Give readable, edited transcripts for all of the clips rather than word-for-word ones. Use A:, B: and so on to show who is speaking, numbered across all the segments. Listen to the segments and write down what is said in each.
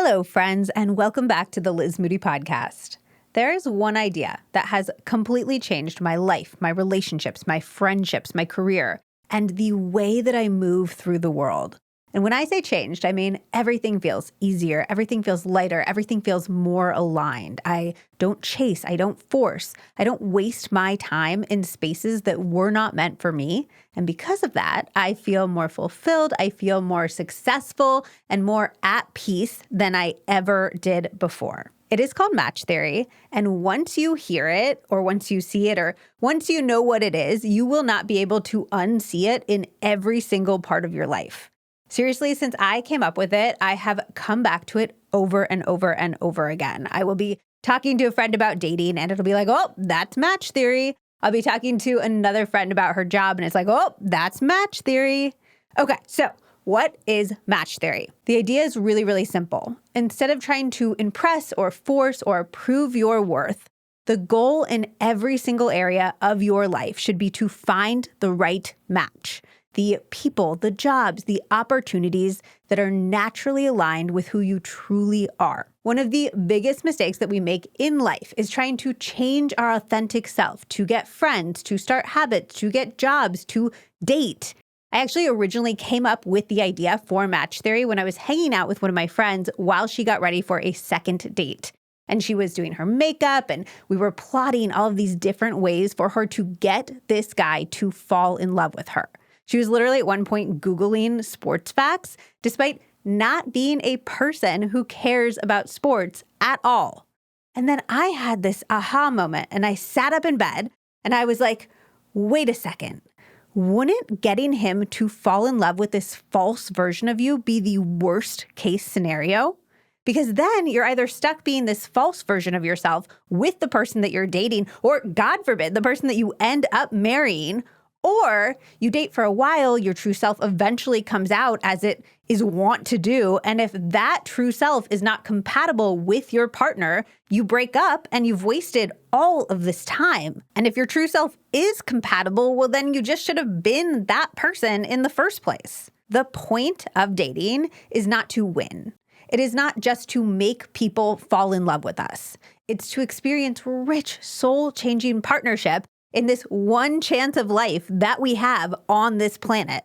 A: Hello, friends, and welcome back to the Liz Moody podcast. There is one idea that has completely changed my life, my relationships, my friendships, my career, and the way that I move through the world. And when I say changed, I mean everything feels easier, everything feels lighter, everything feels more aligned. I don't chase, I don't force, I don't waste my time in spaces that were not meant for me. And because of that, I feel more fulfilled, I feel more successful, and more at peace than I ever did before. It is called match theory, and once you hear it, or once you see it, or once you know what it is, you will not be able to unsee it in every single part of your life. Seriously, since I came up with it, I have come back to it over and over and over again. I will be talking to a friend about dating, and it'll be like, oh, that's match theory. I'll be talking to another friend about her job, and it's like, oh, that's match theory. Okay, so what is match theory? The idea is really, really simple. Instead of trying to impress or force or prove your worth, the goal in every single area of your life should be to find the right match. The people, the jobs, the opportunities that are naturally aligned with who you truly are. One of the biggest mistakes that we make in life is trying to change our authentic self, to get friends, to start habits, to get jobs, to date. I actually originally came up with the idea for match theory when I was hanging out with one of my friends while she got ready for a second date. And she was doing her makeup, and we were plotting all of these different ways for her to get this guy to fall in love with her. She was literally at one point Googling sports facts, despite not being a person who cares about sports at all. And then I had this aha moment, and I sat up in bed, and I was like, wait a second. Wouldn't getting him to fall in love with this false version of you be the worst case scenario? Because then you're either stuck being this false version of yourself with the person that you're dating, or God forbid, the person that you end up marrying, or you date for a while, your true self eventually comes out as it is wont to do. And if that true self is not compatible with your partner, you break up and you've wasted all of this time. And if your true self is compatible, well, then you just should have been that person in the first place. The point of dating is not to win. It is not just to make people fall in love with us. It's to experience rich, soul-changing partnership in this one chance of life that we have on this planet.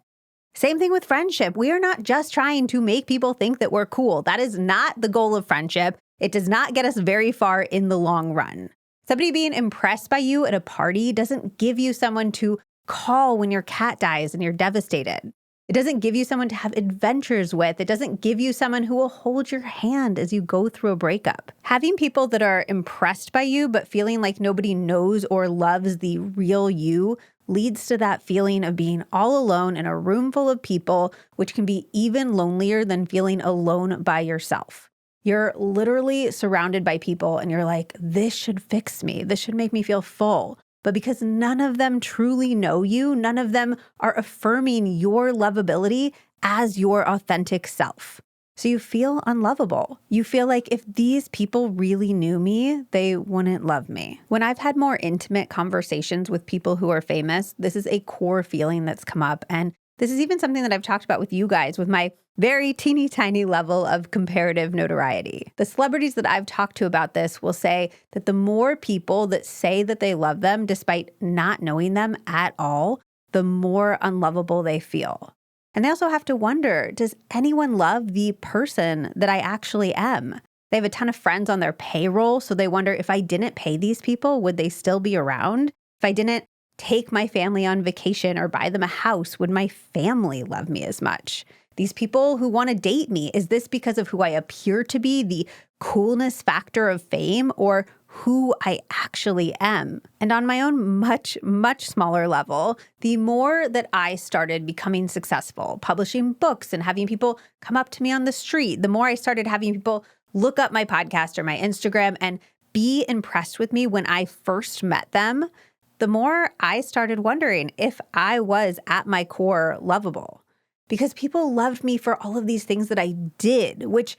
A: Same thing with friendship. We are not just trying to make people think that we're cool. That is not the goal of friendship. It does not get us very far in the long run. Somebody being impressed by you at a party doesn't give you someone to call when your cat dies and you're devastated. It doesn't give you someone to have adventures with. It doesn't give you someone who will hold your hand as you go through a breakup. Having people that are impressed by you but feeling like nobody knows or loves the real you leads to that feeling of being all alone in a room full of people, which can be even lonelier than feeling alone by yourself. You're literally surrounded by people and you're like, this should fix me. This should make me feel full. But because none of them truly know you, none of them are affirming your lovability as your authentic self. So you feel unlovable. You feel like if these people really knew me, they wouldn't love me. When I've had more intimate conversations with people who are famous, this is a core feeling that's come up. And this is even something that I've talked about with you guys with my very teeny tiny level of comparative notoriety. The celebrities that I've talked to about this will say that the more people that say that they love them despite not knowing them at all, the more unlovable they feel. And they also have to wonder, does anyone love the person that I actually am? They have a ton of friends on their payroll, so they wonder if I didn't pay these people, would they still be around? If I didn't take my family on vacation or buy them a house, would my family love me as much? These people who want to date me, is this because of who I appear to be, the coolness factor of fame, or who I actually am? And on my own much, much smaller level, the more that I started becoming successful, publishing books and having people come up to me on the street, the more I started having people look up my podcast or my Instagram and be impressed with me when I first met them, the more I started wondering if I was at my core lovable. Because people loved me for all of these things that I did, which,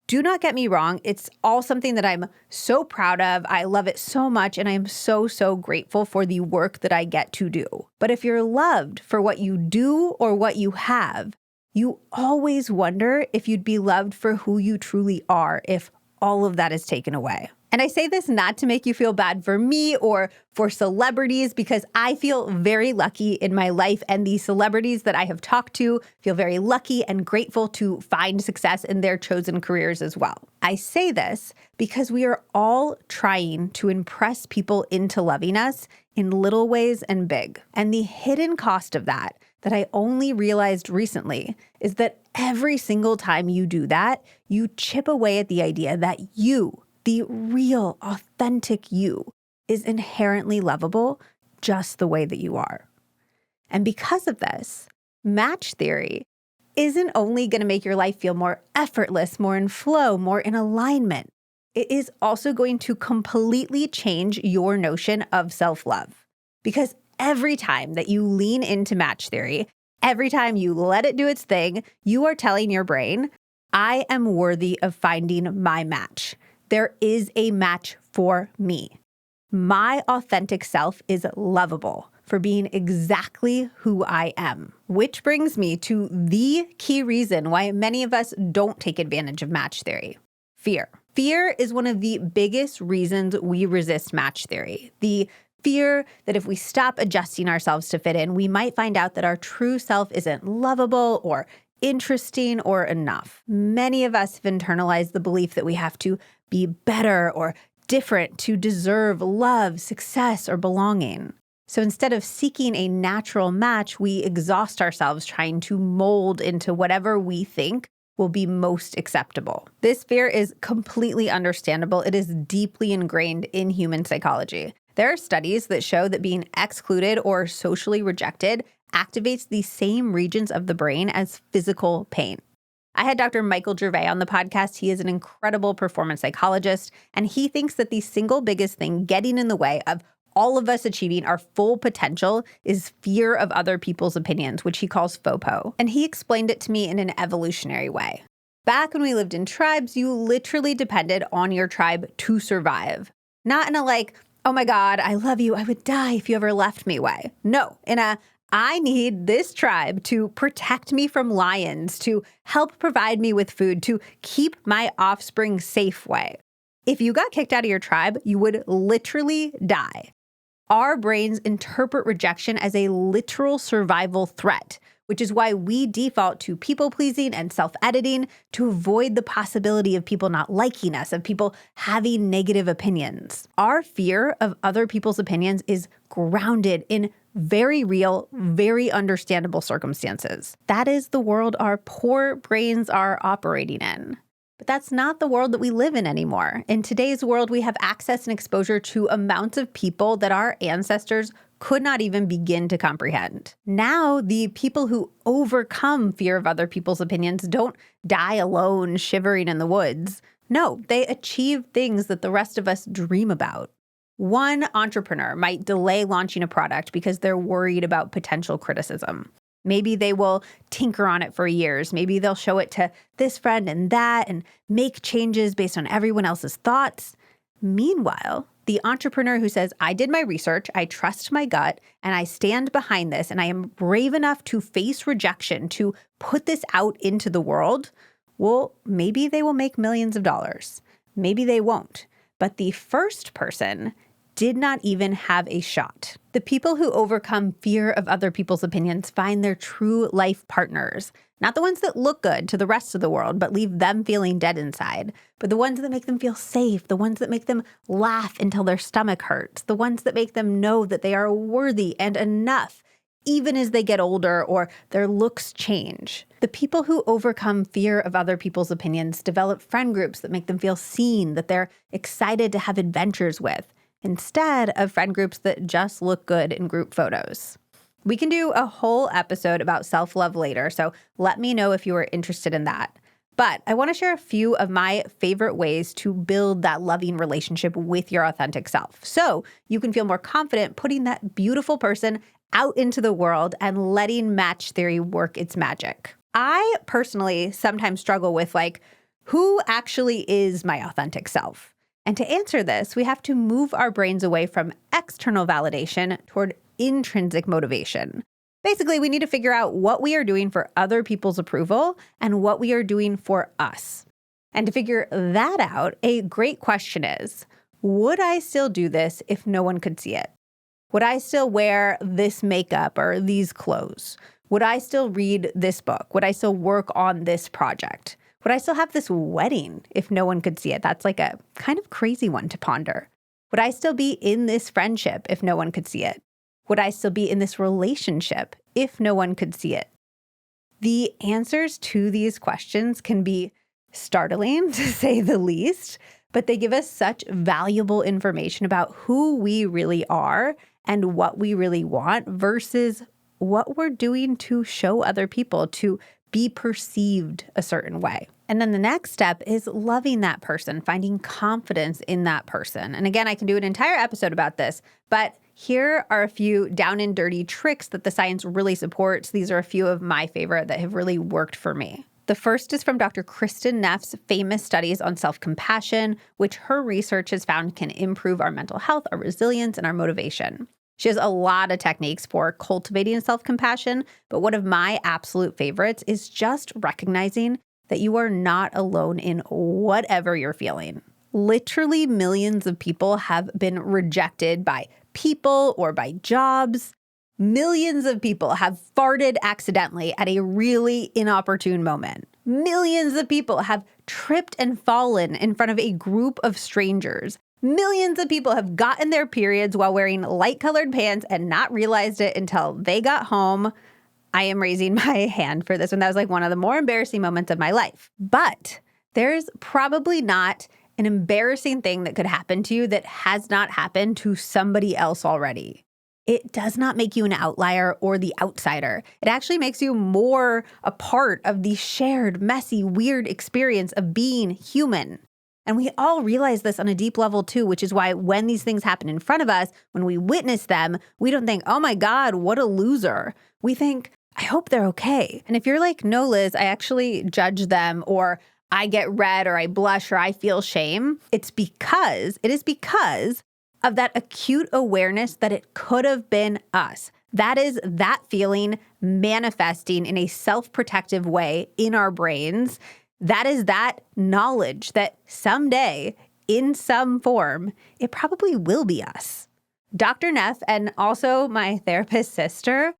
A: do not get me wrong, it's all something that I'm so proud of. I love it so much, and I am so, so grateful for the work that I get to do. But if you're loved for what you do or what you have, you always wonder if you'd be loved for who you truly are if all of that is taken away. And I say this not to make you feel bad for me or for celebrities, because I feel very lucky in my life, and the celebrities that I have talked to feel very lucky and grateful to find success in their chosen careers as well. I say this because we are all trying to impress people into loving us in little ways and big. And the hidden cost of that I only realized recently is that every single time you do that, you chip away at the idea that you, the real, authentic you, is inherently lovable just the way that you are. And because of this, match theory isn't only going to make your life feel more effortless, more in flow, more in alignment. It is also going to completely change your notion of self-love. Because every time that you lean into match theory, every time you let it do its thing, you are telling your brain, I am worthy of finding my match. There is a match for me. My authentic self is lovable for being exactly who I am. Which brings me to the key reason why many of us don't take advantage of match theory: fear. Fear is one of the biggest reasons we resist match theory. The fear that if we stop adjusting ourselves to fit in, we might find out that our true self isn't lovable or interesting or enough. Many of us have internalized the belief that we have to be better or different to deserve love, success, or belonging. So instead of seeking a natural match, we exhaust ourselves trying to mold into whatever we think will be most acceptable. This fear is completely understandable. It is deeply ingrained in human psychology. There are studies that show that being excluded or socially rejected activates the same regions of the brain as physical pain. I had Dr. Michael Gervais on the podcast. He is an incredible performance psychologist, and he thinks that the single biggest thing getting in the way of all of us achieving our full potential is fear of other people's opinions, which he calls FOPO. And he explained it to me in an evolutionary way. Back when we lived in tribes, you literally depended on your tribe to survive. Not in a like, oh my God, I love you, I would die if you ever left me way. No, in a, I need this tribe to protect me from lions, to help provide me with food, to keep my offspring safe way. If you got kicked out of your tribe, you would literally die. Our brains interpret rejection as a literal survival threat, which is why we default to people-pleasing and self-editing to avoid the possibility of people not liking us, of people having negative opinions. Our fear of other people's opinions is grounded in very real, very understandable circumstances. That is the world our poor brains are operating in. But that's not the world that we live in anymore. In today's world, we have access and exposure to amounts of people that our ancestors could not even begin to comprehend. Now, the people who overcome fear of other people's opinions don't die alone, shivering in the woods. No, they achieve things that the rest of us dream about. One entrepreneur might delay launching a product because they're worried about potential criticism. Maybe they will tinker on it for years. Maybe they'll show it to this friend and that and make changes based on everyone else's thoughts. Meanwhile, the entrepreneur who says, I did my research, I trust my gut, and I stand behind this, and I am brave enough to face rejection, to put this out into the world, well, maybe they will make millions of dollars. Maybe they won't. But the first person did not even have a shot. The people who overcome fear of other people's opinions find their true life partners, not the ones that look good to the rest of the world, but leave them feeling dead inside, but the ones that make them feel safe, the ones that make them laugh until their stomach hurts, the ones that make them know that they are worthy and enough, even as they get older or their looks change. The people who overcome fear of other people's opinions develop friend groups that make them feel seen, that they're excited to have adventures with, instead of friend groups that just look good in group photos. We can do a whole episode about self-love later, so let me know if you are interested in that. But I want to share a few of my favorite ways to build that loving relationship with your authentic self, so you can feel more confident putting that beautiful person out into the world and letting match theory work its magic. I personally sometimes struggle with who actually is my authentic self? And to answer this, we have to move our brains away from external validation toward intrinsic motivation. Basically, we need to figure out what we are doing for other people's approval and what we are doing for us. And to figure that out, a great question is, would I still do this if no one could see it? Would I still wear this makeup or these clothes? Would I still read this book? Would I still work on this project? Would I still have this wedding if no one could see it? That's like a kind of crazy one to ponder. Would I still be in this friendship if no one could see it? Would I still be in this relationship if no one could see it? The answers to these questions can be startling, to say the least, but they give us such valuable information about who we really are and what we really want versus what we're doing to show other people to be perceived a certain way. And then the next step is loving that person, finding confidence in that person. And again, I can do an entire episode about this, but here are a few down and dirty tricks that the science really supports. These are a few of my favorite that have really worked for me. The first is from Dr. Kristin Neff's famous studies on self-compassion, which her research has found can improve our mental health, our resilience, and our motivation. She has a lot of techniques for cultivating self-compassion, but one of my absolute favorites is just recognizing that you are not alone in whatever you're feeling. Literally millions of people have been rejected by people or by jobs. Millions of people have farted accidentally at a really inopportune moment. Millions of people have tripped and fallen in front of a group of strangers. Millions of people have gotten their periods while wearing light-colored pants and not realized it until they got home. I am raising my hand for this one. That was like one of the more embarrassing moments of my life. But there's probably not an embarrassing thing that could happen to you that has not happened to somebody else already. It does not make you an outlier or the outsider. It actually makes you more a part of the shared, messy, weird experience of being human. And we all realize this on a deep level too, which is why when these things happen in front of us, when we witness them, we don't think, oh my God, what a loser. We think, I hope they're okay. And if you're like, no, Liz, I actually judge them, or I get red, or I blush, or I feel shame, it is because of that acute awareness that it could have been us. That is that feeling manifesting in a self-protective way in our brains. That is that knowledge that someday, in some form, it probably will be us. Dr. Neff and also my therapist sister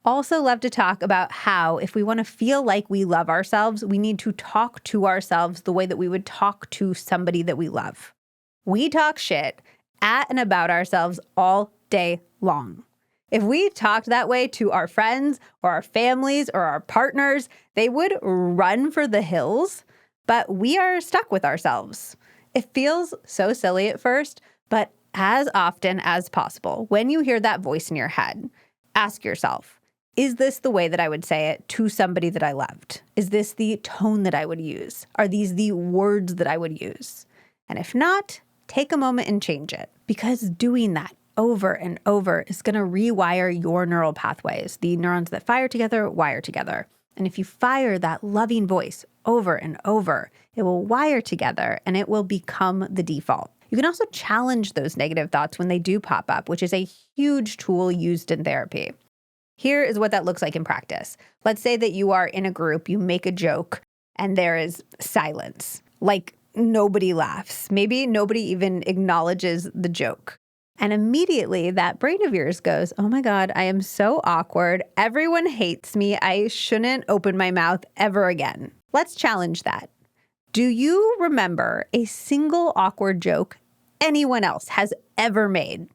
A: also love to talk about how if we want to feel like we love ourselves, we need to talk to ourselves the way that we would talk to somebody that we love. We talk shit at and about ourselves all day long. If we talked that way to our friends or our families or our partners, they would run for the hills, but we are stuck with ourselves. It feels so silly at first, but as often as possible, when you hear that voice in your head, ask yourself, is this the way that I would say it to somebody that I loved? Is this the tone that I would use? Are these the words that I would use? And if not, take a moment and change it, because doing that over and over is going to rewire your neural pathways. The neurons that fire together wire together. And if you fire that loving voice over and over, it will wire together and it will become the default. You can also challenge those negative thoughts when they do pop up, which is a huge tool used in therapy. Here is what that looks like in practice. Let's say that you are in a group, you make a joke, and there is silence. Like nobody laughs. Maybe nobody even acknowledges the joke. And immediately that brain of yours goes, oh my God, I am so awkward. Everyone hates me. I shouldn't open my mouth ever again. Let's challenge that. Do you remember a single awkward joke anyone else has ever made?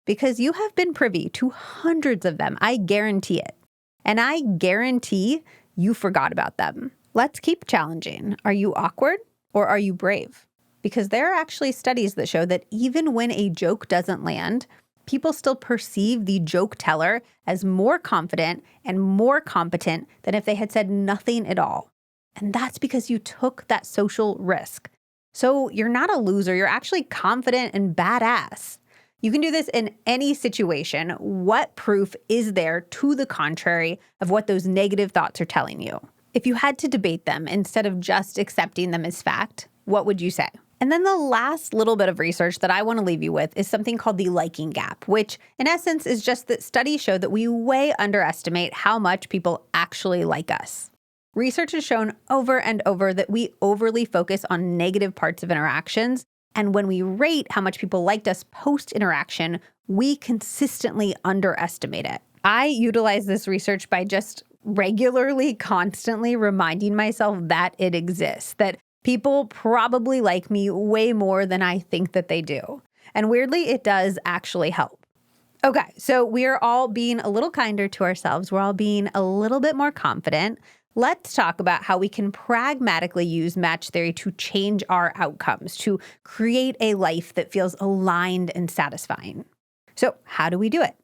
A: Because you have been privy to hundreds of them. I guarantee it. And I guarantee you forgot about them. Let's keep challenging. Are you awkward or are you brave? Because there are actually studies that show that even when a joke doesn't land, people still perceive the joke teller as more confident and more competent than if they had said nothing at all. And that's because you took that social risk. So you're not a loser. You're actually confident and badass. You can do this in any situation. What proof is there to the contrary of what those negative thoughts are telling you? If you had to debate them instead of just accepting them as fact, what would you say? And then the last little bit of research that I want to leave you with is something called the liking gap, which in essence is just that studies show that we way underestimate how much people actually like us. Research has shown over and over that we overly focus on negative parts of interactions, and when we rate how much people liked us post-interaction, we consistently underestimate it. I utilize this research by just regularly, constantly reminding myself that it exists, that people probably like me way more than I think that they do. And weirdly, it does actually help. Okay, so we're all being a little kinder to ourselves. We're all being a little bit more confident. Let's talk about how we can pragmatically use match theory to change our outcomes, to create a life that feels aligned and satisfying. So how do we do it?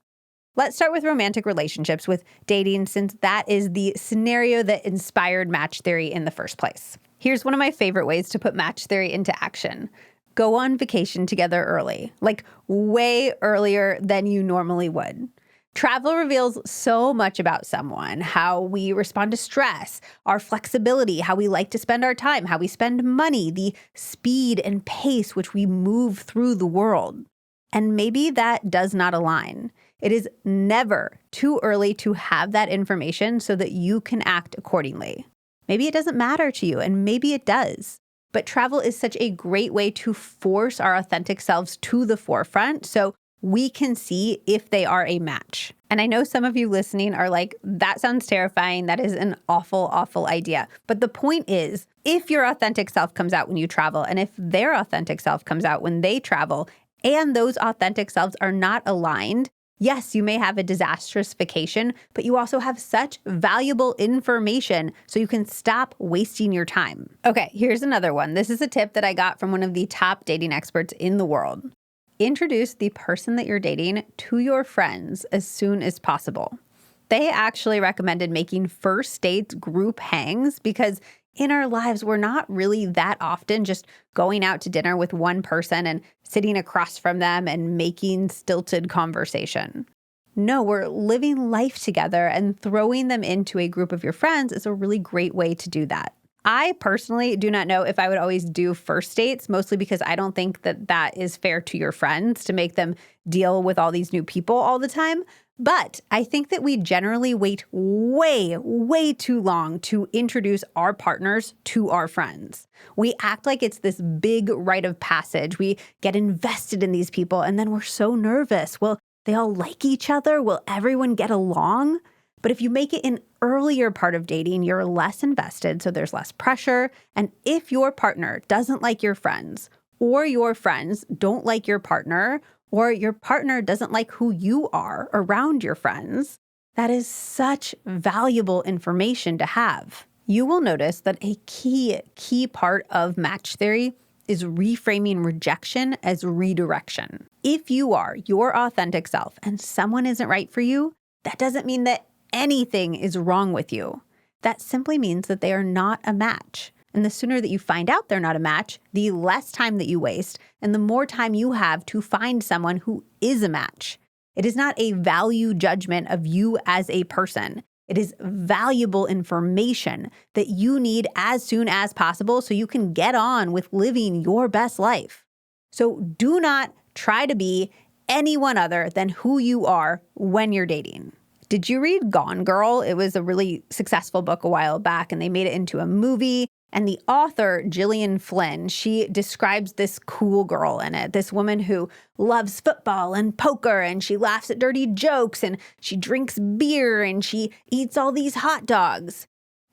A: Let's start with romantic relationships, with dating, since that is the scenario that inspired match theory in the first place. Here's one of my favorite ways to put match theory into action. Go on vacation together early, like way earlier than you normally would. Travel reveals so much about someone: how we respond to stress, our flexibility, how we like to spend our time, how we spend money, the speed and pace which we move through the world. And maybe that does not align. It is never too early to have that information so that you can act accordingly. Maybe it doesn't matter to you, and maybe it does. But travel is such a great way to force our authentic selves to the forefront so we can see if they are a match. And I know some of you listening are like, that sounds terrifying. That is an awful, awful idea. But the point is, if your authentic self comes out when you travel, and if their authentic self comes out when they travel, and those authentic selves are not aligned, yes, you may have a disastrous vacation, but you also have such valuable information so you can stop wasting your time. Okay, here's another one. This is a tip that I got from one of the top dating experts in the world. Introduce the person that you're dating to your friends as soon as possible. They actually recommended making first dates group hangs because in our lives, we're not really that often just going out to dinner with one person and sitting across from them and making stilted conversation. No, we're living life together, and throwing them into a group of your friends is a really great way to do that. I personally do not know if I would always do first dates, mostly because I don't think that that is fair to your friends to make them deal with all these new people all the time. But I think that we generally wait way, way too long to introduce our partners to our friends. We act like it's this big rite of passage. We get invested in these people, and then we're so nervous. Will they all like each other? Will everyone get along? But if you make it an earlier part of dating, you're less invested, so there's less pressure. And if your partner doesn't like your friends, or your friends don't like your partner, or your partner doesn't like who you are around your friends, that is such valuable information to have. You will notice that a key part of match theory is reframing rejection as redirection. If you are your authentic self and someone isn't right for you, that doesn't mean that anything is wrong with you. That simply means that they are not a match. And the sooner that you find out they're not a match, the less time that you waste, and the more time you have to find someone who is a match. It is not a value judgment of you as a person. It is valuable information that you need as soon as possible so you can get on with living your best life. So do not try to be anyone other than who you are when you're dating. Did you read Gone Girl? It was a really successful book a while back, and they made it into a movie. And the author, Gillian Flynn, she describes this cool girl in it, this woman who loves football and poker, and she laughs at dirty jokes, and she drinks beer, and she eats all these hot dogs.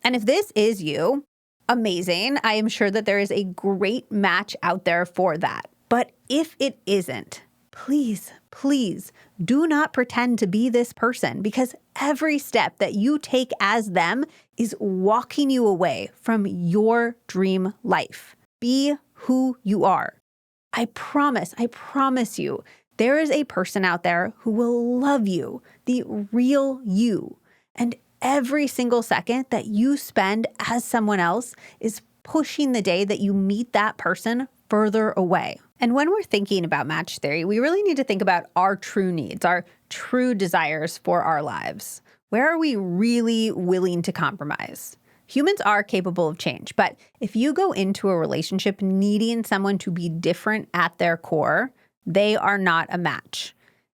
A: And if this is you, amazing. I am sure that there is a great match out there for that. But if it isn't, please, please do not pretend to be this person, because every step that you take as them is walking you away from your dream life. Be who you are. I promise you, there is a person out there who will love you, the real you. And every single second that you spend as someone else is pushing the day that you meet that person further away. And when we're thinking about match theory, we really need to think about our true needs, our true desires for our lives. Where are we really willing to compromise? Humans are capable of change, but if you go into a relationship needing someone to be different at their core, they are not a match.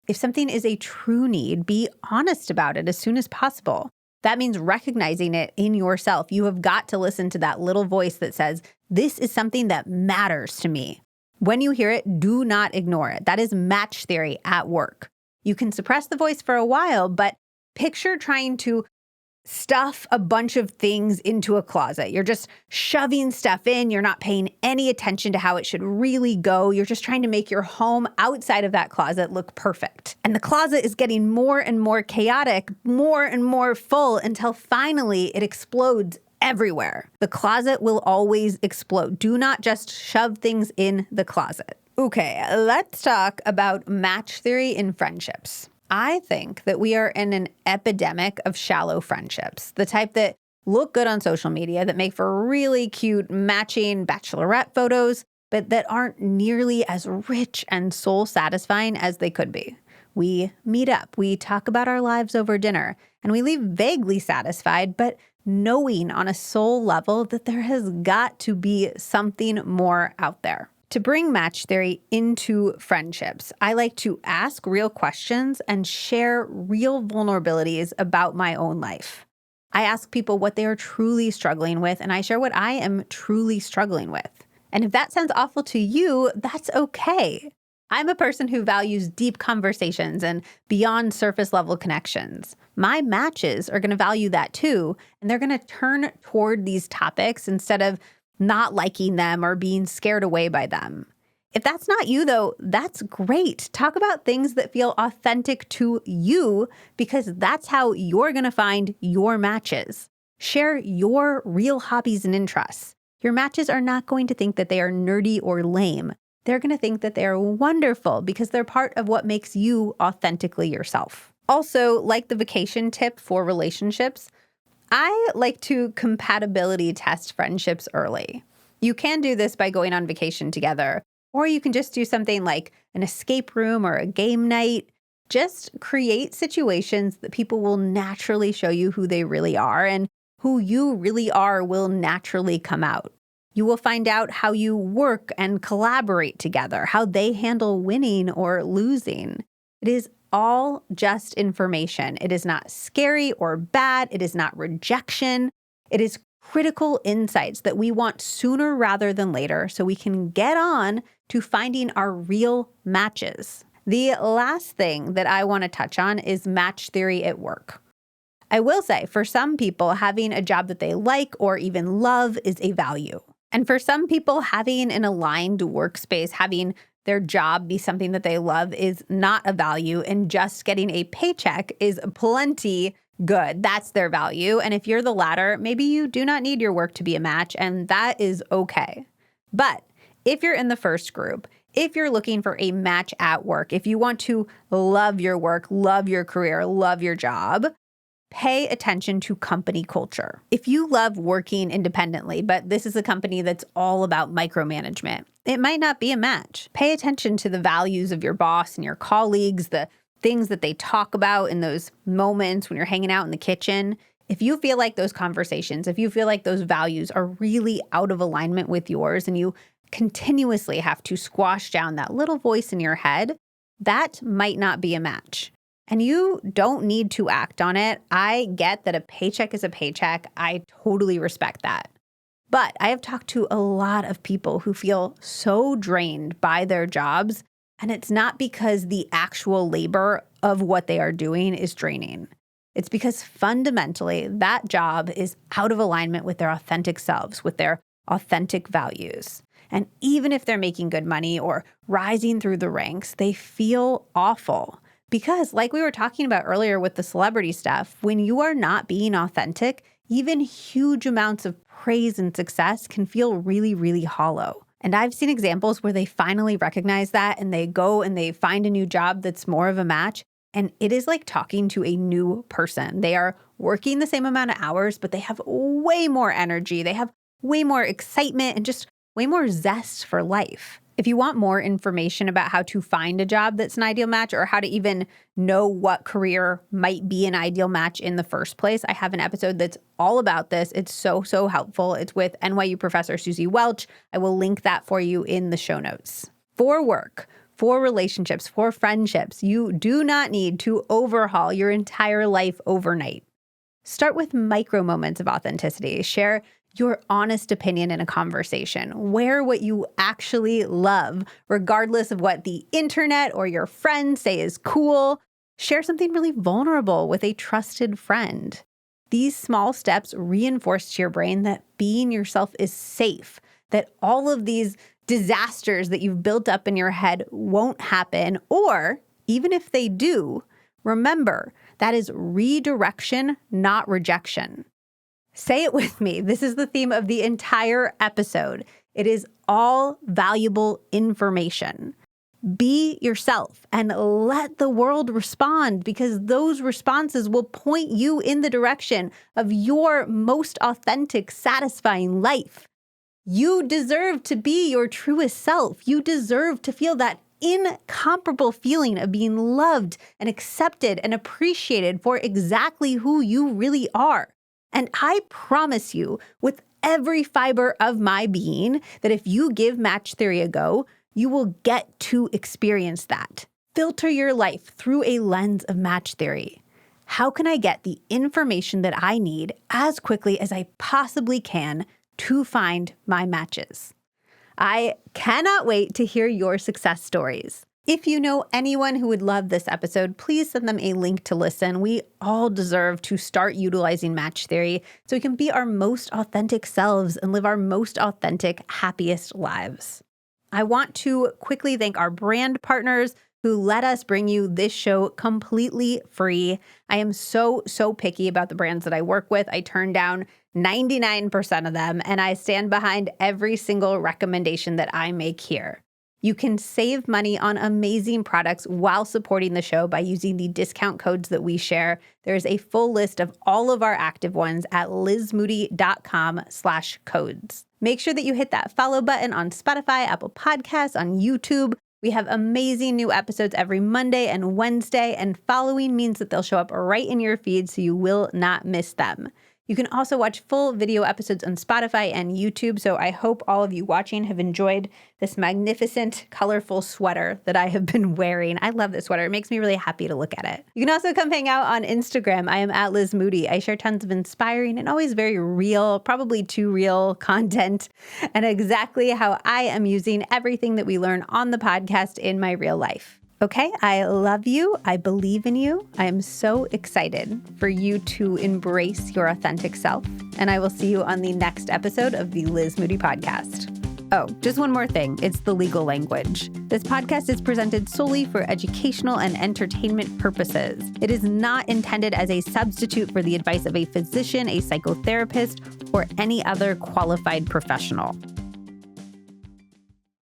A: If something is a true need, be honest about it as soon as possible. That means recognizing it in yourself. You have got to listen to that little voice that says, this is something that matters to me. When you hear it, do not ignore it. That is match theory at work. You can suppress the voice for a while, but picture trying to stuff a bunch of things into a closet. You're just shoving stuff in. You're not paying any attention to how it should really go. You're just trying to make your home outside of that closet look perfect. And the closet is getting more and more chaotic, more and more full until finally it explodes everywhere. The closet will always explode. Do not just shove things in the closet. Okay, let's talk about match theory in friendships. I think that we are in an epidemic of shallow friendships, the type that look good on social media, that make for really cute matching bachelorette photos, but that aren't nearly as rich and soul satisfying as they could be. We meet up, we talk about our lives over dinner, and we leave vaguely satisfied, but knowing on a soul level that there has got to be something more out there. To bring match theory into friendships, I like to ask real questions and share real vulnerabilities about my own life. I ask people what they are truly struggling with, and I share what I am truly struggling with. And if that sounds awful to you, that's okay. I'm a person who values deep conversations and beyond surface level connections. My matches are going to value that too, and they're going to turn toward these topics instead of not liking them or being scared away by them. If that's not you, though, that's great. Talk about things that feel authentic to you because that's how you're going to find your matches. Share your real hobbies and interests. Your matches are not going to think that they are nerdy or lame. They're going to think that they're wonderful because they're part of what makes you authentically yourself. Also, like the vacation tip for relationships, I like to compatibility test friendships early. You can do this by going on vacation together, or you can just do something like an escape room or a game night. Just create situations that people will naturally show you who they really are, and who you really are will naturally come out. You will find out how you work and collaborate together, how they handle winning or losing. It is all just information. It is not scary or bad. It is not rejection. It is critical insights that we want sooner rather than later so we can get on to finding our real matches. The last thing that I want to touch on is match theory at work. I will say, for some people, having a job that they like or even love is a value. And for some people, having an aligned workspace, having their job be something that they love is not a value, and just getting a paycheck is plenty good. That's their value. And if you're the latter, maybe you do not need your work to be a match, and that is okay. But if you're in the first group, if you're looking for a match at work, if you want to love your work, love your career, love your job, pay attention to company culture. If you love working independently, but this is a company that's all about micromanagement, it might not be a match. Pay attention to the values of your boss and your colleagues, the things that they talk about in those moments when you're hanging out in the kitchen. If you feel like those conversations, if you feel like those values are really out of alignment with yours and you continuously have to squash down that little voice in your head, that might not be a match. And you don't need to act on it. I get that a paycheck is a paycheck. I totally respect that. But I have talked to a lot of people who feel so drained by their jobs, and it's not because the actual labor of what they are doing is draining. It's because fundamentally that job is out of alignment with their authentic selves, with their authentic values. And even if they're making good money or rising through the ranks, they feel awful. Because like we were talking about earlier with the celebrity stuff, when you are not being authentic, even huge amounts of praise and success can feel really, really hollow. And I've seen examples where they finally recognize that and they go and they find a new job that's more of a match. And it is like talking to a new person. They are working the same amount of hours, but they have way more energy. They have way more excitement and just way more zest for life. If you want more information about how to find a job that's an ideal match or how to even know what career might be an ideal match in the first place, I have an episode that's all about this. It's so helpful. It's with NYU professor Susie Welch. I will link that for you in the show notes. For work, for relationships, for friendships, you do not need to overhaul your entire life overnight. Start with micro moments of authenticity. Share your honest opinion in a conversation. Wear what you actually love, regardless of what the internet or your friends say is cool. Share something really vulnerable with a trusted friend. These small steps reinforce to your brain that being yourself is safe, that all of these disasters that you've built up in your head won't happen, or even if they do, remember, that is redirection, not rejection. Say it with me. This is the theme of the entire episode. It is all valuable information. Be yourself and let the world respond, because those responses will point you in the direction of your most authentic, satisfying life. You deserve to be your truest self. You deserve to feel that incomparable feeling of being loved and accepted and appreciated for exactly who you really are. And I promise you, with every fiber of my being, that if you give match theory a go, you will get to experience that. Filter your life through a lens of match theory. How can I get the information that I need as quickly as I possibly can to find my matches? I cannot wait to hear your success stories. If you know anyone who would love this episode, please send them a link to listen. We all deserve to start utilizing match theory so we can be our most authentic selves and live our most authentic, happiest lives. I want to quickly thank our brand partners who let us bring you this show completely free. I am so picky about the brands that I work with. I turn down 99% of them, and I stand behind every single recommendation that I make here. You can save money on amazing products while supporting the show by using the discount codes that we share. There's a full list of all of our active ones at lizmoody.com/codes. Make sure that you hit that follow button on Spotify, Apple Podcasts, on YouTube. We have amazing new episodes every Monday and Wednesday, and following means that they'll show up right in your feed so you will not miss them. You can also watch full video episodes on Spotify and YouTube, so I hope all of you watching have enjoyed this magnificent, colorful sweater that I have been wearing. I love this sweater. It makes me really happy to look at it. You can also come hang out on Instagram. I am at Liz Moody. I share tons of inspiring and always very real, probably too real content, and exactly how I am using everything that we learn on the podcast in my real life. Okay, I love you. I believe in you. I am so excited for you to embrace your authentic self. And I will see you on the next episode of the Liz Moody Podcast. Oh, just one more thing. It's the legal language. This podcast is presented solely for educational and entertainment purposes. It is not intended as a substitute for the advice of a physician, a psychotherapist, or any other qualified professional.